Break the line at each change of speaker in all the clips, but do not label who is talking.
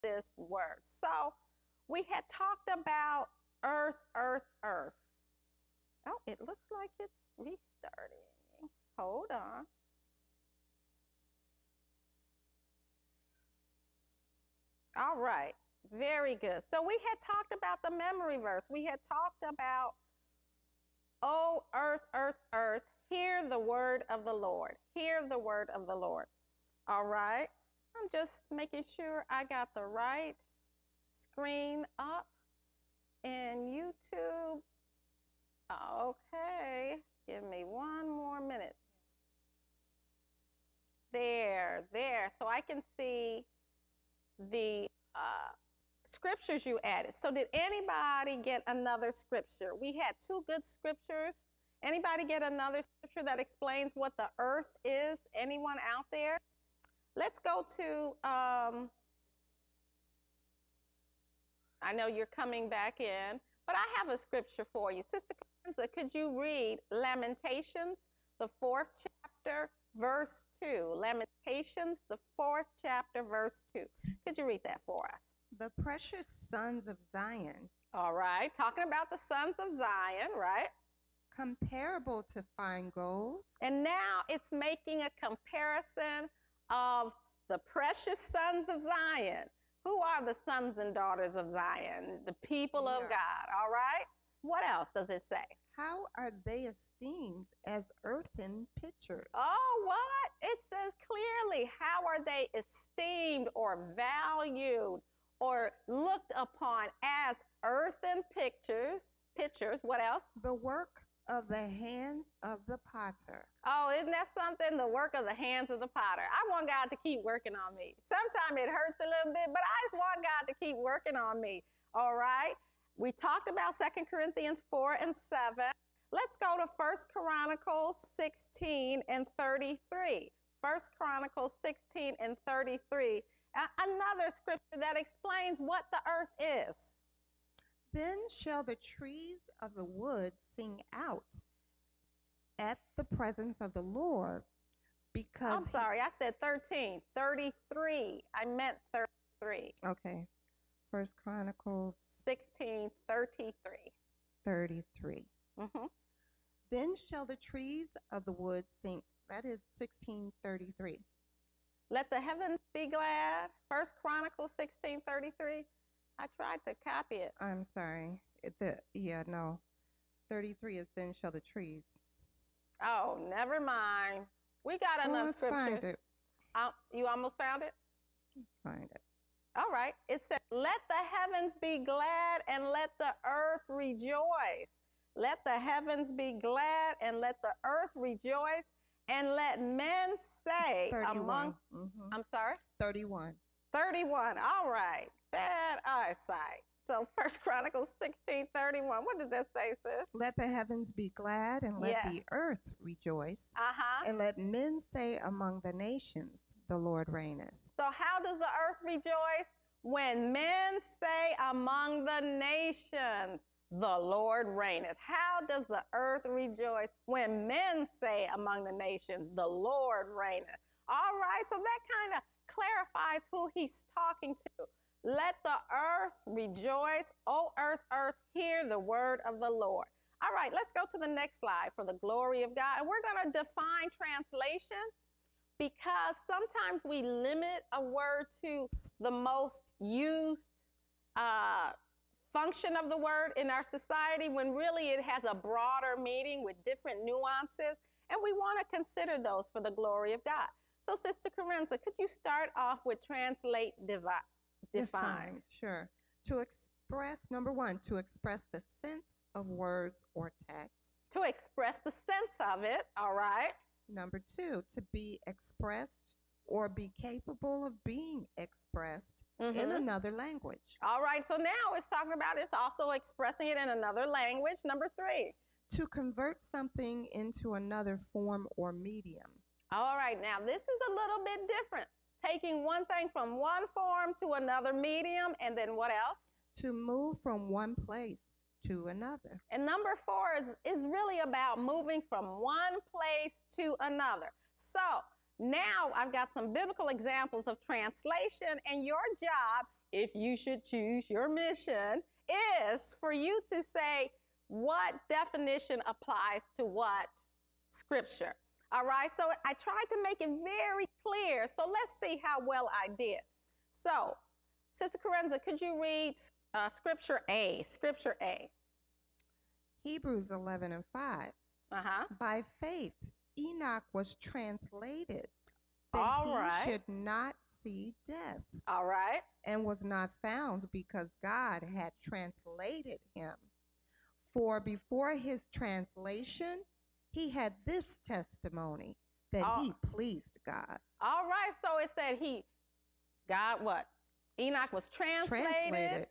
this word. So we had talked about earth, earth, earth. Oh, it looks like it's restarting. Hold on. All right. Very good. So we had talked about the memory verse. We had talked about, oh, earth, earth, earth, hear the word of the Lord. Hear the word of the Lord. All right. I'm just making sure I got the right screen up in YouTube. Okay. Give me one more minute. There. So I can see the scriptures you added. So did anybody get another scripture? We had two good scriptures. Anybody get another scripture that explains what the earth is? Anyone out there? Let's go to, I know you're coming back in, but I have a scripture for you. Sister Corinza, could you read Lamentations, the 4th chapter, verse 2? Lamentations, the 4th chapter, verse 2. Could you read that for us?
The precious sons of Zion.
All right, talking about the sons of Zion, right?
Comparable to fine gold.
And now it's making a comparison of the precious sons of Zion. Who are the sons and daughters of Zion? The people of God, all right? What else does it say?
How are they esteemed as earthen pitchers?
Oh, what? It says clearly, how are they esteemed or valued or looked upon as earthen pitchers? What else?
The work of the hands of the potter.
Oh, isn't that something? The work of the hands of the potter. I want God to keep working on me. Sometimes it hurts a little bit, but I just want God to keep working on me. All right? We talked about 2 Corinthians 4 and 7. Let's go to 1 Chronicles 16 and 33. 1 Chronicles 16 and 33. Another scripture that explains what the earth is.
Then shall the trees of the wood sing out at the presence of the Lord, because...
I'm sorry, I said 13. 33. I meant 33.
Okay. 1 Chronicles
16, 33.
33.
Mm-hmm.
Then shall the trees of the wood sing. That is 16:33.
Let the heavens be glad. 1 Chronicles 16:33. I tried to copy it.
I'm sorry. 33 is then shall the trees.
Oh, never mind. We got enough scriptures.
Find it.
You almost found it?
Let's find it.
All right. It says, let the heavens be glad and let the earth rejoice. Let the heavens be glad and let the earth rejoice, and let men say
31.
among... I'm sorry?
31.
31. All right. Bad eyesight. So 1 Chronicles 16:31. What does that say, sis?
Let the heavens be glad and let the earth rejoice. And let men say among the nations, the Lord reigneth.
So how does the earth rejoice? When men say among the nations, the Lord reigneth. How does the earth rejoice? When men say among the nations, the Lord reigneth. All right, so that kind of clarifies who he's talking to. Let the earth rejoice. O earth, earth, hear the word of the Lord. All right, let's go to the next slide for the glory of God. And we're going to define translation, because sometimes we limit a word to the most used function of the word in our society, when really it has a broader meaning with different nuances, and we want to consider those for the glory of God. So, Sister Corinza, could you start off with translate, define?
Sure. To express, number one, to express the sense of words or text.
To express the sense of it, all right.
Number two, to be expressed or be capable of being expressed in another language.
All right, so now it's talking about it's also expressing it in another language. Number three.
To convert something into another form or medium.
All right, now this is a little bit different. Taking one thing from one form to another medium, and then what else?
To move from one place to another.
And number four is really about moving from one place to another. So now I've got some biblical examples of translation, and your job if you should choose your mission, is for you to say what definition applies to what scripture. All right, so I tried to make it very clear. So let's see how well I did. So, Sister Carenza, could you read scripture A? Scripture A.
Hebrews 11:5. By faith, Enoch was translated that
All
he
right.
should not see death,
All right.
and was not found because God had translated him. For before his translation, he had this testimony that he pleased God.
All right, so it said God what? Enoch was translated.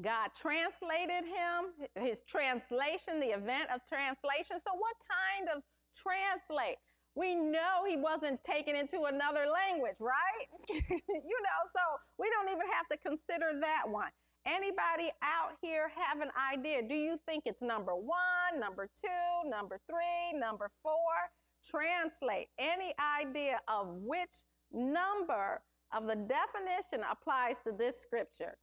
God translated him, his translation, the event of translation. So what kind of translate? We know he wasn't taken into another language, right? So we don't even have to consider that one. Anybody out here have an idea? Do you think it's number 1, number 2, number 3, number 4? Translate. Any idea of which number of the definition applies to this scripture?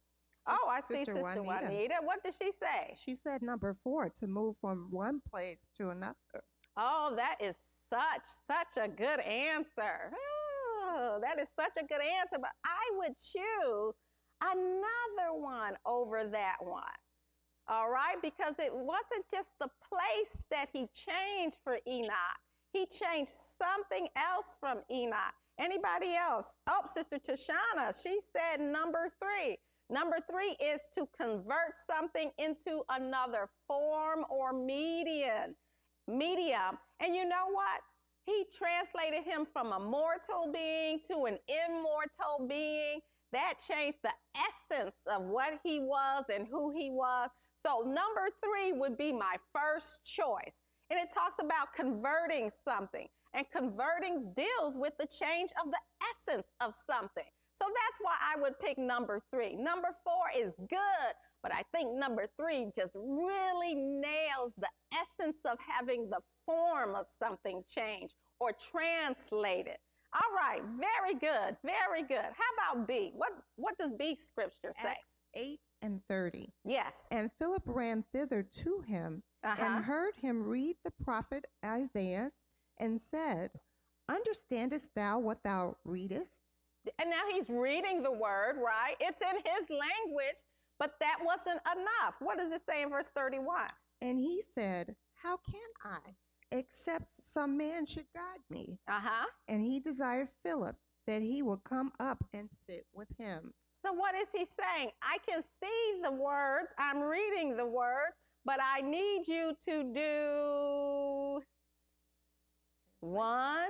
Oh, I see Sister Juanita. What did she say?
She said number 4, to move from one place to another.
Oh, that is such a good answer. Oh, that is such a good answer, but I would choose another one over that one. All right, because it wasn't just the place that he changed for Enoch. He changed something else from Enoch. Anybody else? Oh, Sister Tashana, she said number 3. Number 3 is to convert something into another form or medium. And you know what? He translated him from a mortal being to an immortal being. That changed the essence of what he was and who he was. So number 3 would be my first choice. And it talks about converting something. And converting deals with the change of the essence of something. So that's why I would pick number 3. Number 4 is good, but I think number 3 just really nails the essence of having the form of something change or translated. All right, very good, very good. How about B? What does B scripture say?
Acts 8:30.
Yes.
And Philip ran thither to him and heard him read the prophet Isaiah and said, Understandest thou what thou readest?
And now he's reading the word, right? It's in his language, but that wasn't enough. What does it say in verse 31?
And he said, How can I, except some man should guide me? And he desired Philip that he would come up and sit with him.
So what is he saying? I can see the words, I'm reading the words, but I need you to do 1,